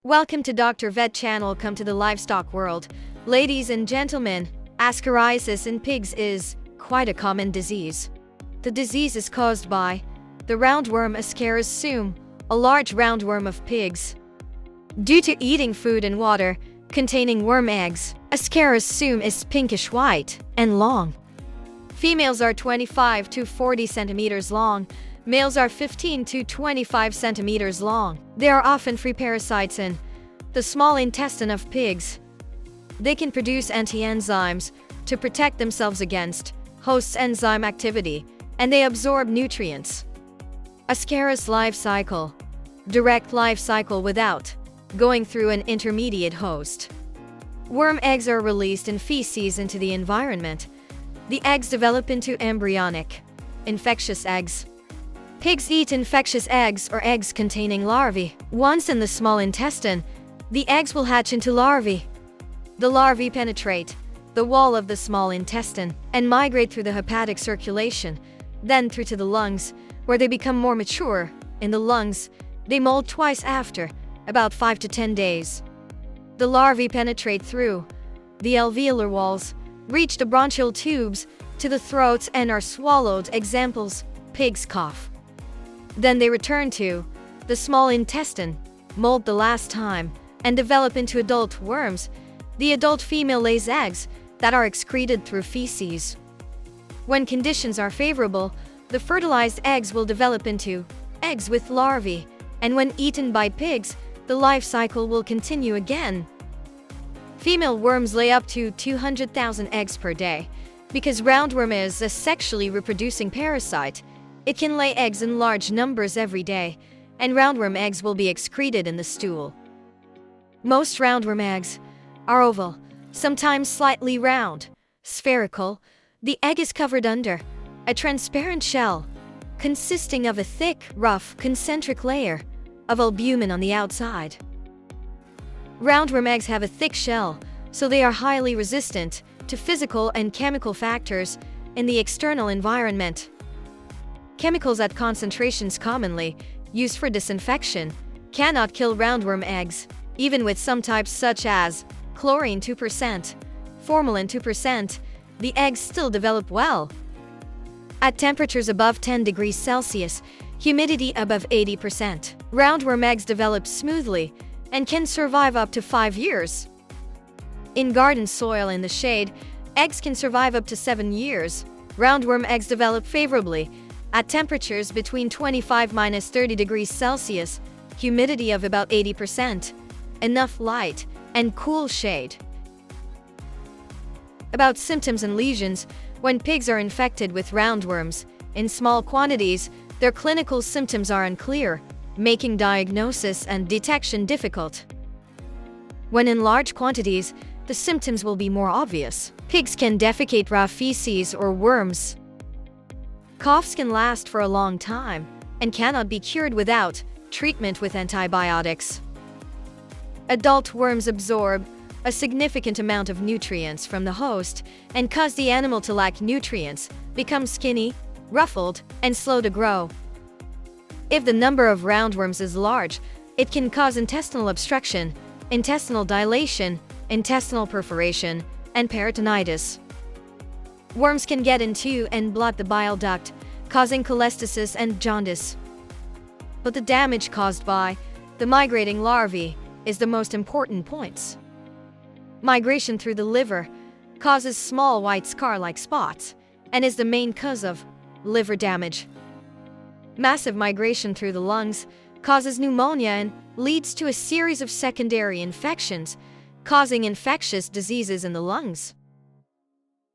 Welcome to Dr. Vet channel. Come to the livestock world. Ladies and gentlemen, Ascariasis in pigs is quite a common disease. The disease is caused by the roundworm Ascariasis, a large roundworm of pigs. Due to eating food and water containing worm eggs, Ascariasis is pinkish white and long. Females are 25 to 40 centimeters long. Males are 15 to 25 centimeters long. There are often free parasites in the small intestine of pigs. They can produce anti-enzymes to protect themselves against host enzyme activity, and they absorb nutrients. Ascariasis life cycle. Direct life cycle without going through an intermediate host. Worm eggs are released in feces into the environment. The eggs develop into embryonic, infectious eggs. Pigs eat infectious eggs or eggs containing larvae. Once in the small intestine, the eggs will hatch into larvae. The larvae penetrate the wall of the small intestine and migrate through the hepatic circulation, then through to the lungs, where they become more mature. In the lungs, they molt twice after, about 5 to 10 days. The larvae penetrate through the alveolar walls, reach the bronchial tubes to the throat and are swallowed. Examples: pig's cough. Then they return to the small intestine, molt the last time, and develop into adult worms. The adult female lays eggs that are excreted through feces. When conditions are favorable, the fertilized eggs will develop into eggs with larvae, and when eaten by pigs, the life cycle will continue again. Female worms lay up to 200,000 eggs per day. Because roundworm is a sexually reproducing parasite, it can lay eggs in large numbers every day, and roundworm eggs will be excreted in the stool. Most roundworm eggs are oval, sometimes slightly round, spherical. The egg is covered under a transparent shell, consisting of a thick, rough, concentric layer of albumin on the outside. Roundworm eggs have a thick shell, so they are highly resistant to physical and chemical factors in the external environment. Chemicals at concentrations commonly used for disinfection cannot kill roundworm eggs, even with some types such as chlorine 2%, formalin 2%, the eggs still develop well. At temperatures above 10 degrees Celsius, humidity above 80%, roundworm eggs develop smoothly and can survive up to 5 years. In garden soil in the shade, eggs can survive up to 7 years. Roundworm eggs develop favorably at temperatures between 25–30 degrees Celsius, humidity of about 80%, enough light, and cool shade. About symptoms and lesions. When pigs are infected with roundworms in small quantities, their clinical symptoms are unclear, making diagnosis and detection difficult. When in large quantities, the symptoms will be more obvious. Pigs can defecate raw feces or worms. Coughs can last for a long time and cannot be cured without treatment with antibiotics. Adult worms absorb a significant amount of nutrients from the host and cause the animal to lack nutrients, become skinny, ruffled, and slow to grow. If the number of roundworms is large, it can cause intestinal obstruction, intestinal dilation, intestinal perforation, and peritonitis. Worms can get into and block the bile duct, causing cholestasis and jaundice. But the damage caused by the migrating larvae is the most important points. Migration through the liver causes small white scar-like spots and is the main cause of liver damage. Massive migration through the lungs causes pneumonia and leads to a series of secondary infections, causing infectious diseases in the lungs.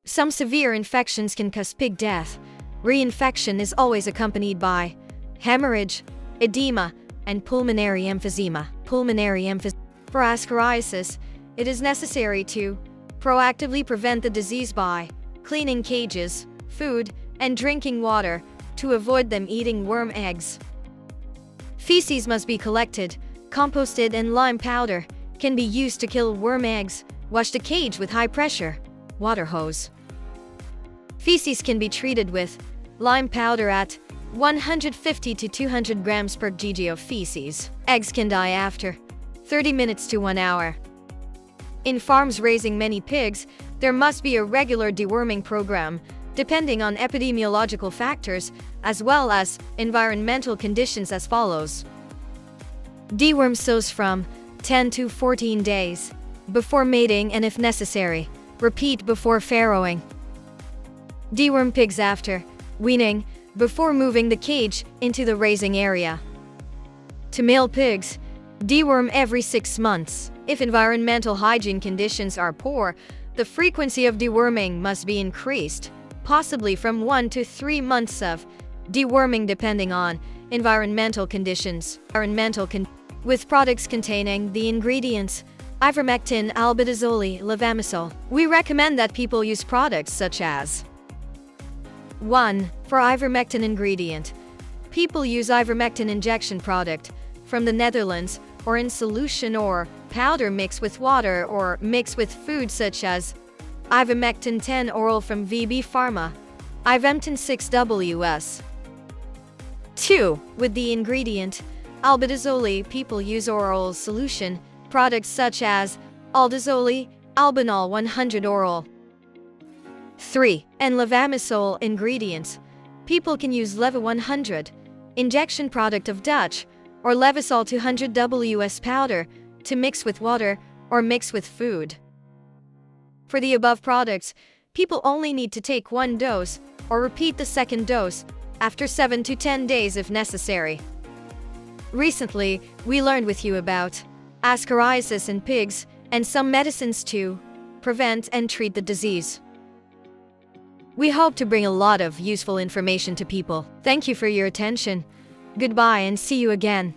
Some severe infections can cause pig death. Reinfection is always accompanied by hemorrhage, edema, and pulmonary emphysema. For Ascariasis, it is necessary to proactively prevent the disease by cleaning cages, food, and drinking water to avoid them eating worm eggs. Feces must be collected, composted, and lime powder can be used to kill worm eggs. Wash the cage with high-pressure water hose. Feces can be treated with lime powder at 150 to 200 grams per kg of feces. Eggs can die after 30 minutes to 1 hour. In farms raising many pigs, there must be a regular deworming program, depending on epidemiological factors, as well as environmental conditions as follows. Deworm sows from 10 to 14 days before mating, and if necessary, repeat before farrowing. Deworm pigs after weaning, before moving the cage into the raising area. To male pigs, deworm every 6 months. If environmental hygiene conditions are poor, the frequency of deworming must be increased, possibly from 1 to 3 months of deworming depending on environmental conditions. With products containing the ingredients ivermectin, albendazole, levamisole, we recommend that people use products such as 1. For ivermectin ingredient, people use ivermectin injection product from the Netherlands, or in solution or powder mixed with water or mixed with food such as ivermectin 10 oral from VB Pharma, ivermectin 6WS. 2. With the ingredient albendazole, people use oral solution products such as aldazole, albanol 100 oral. 3. And levamisole ingredients, people can use leva 100 injection product of Dutch or levasol 200 WS powder to mix with water or mix with food. For the above products, people only need to take 1 dose or repeat the second dose after 7 to 10 days if necessary. Recently, we learned with you about Ascariasis in pigs and some medicines to prevent and treat the disease. We hope to bring a lot of useful information to people. Thank you for your attention. Goodbye and see you again.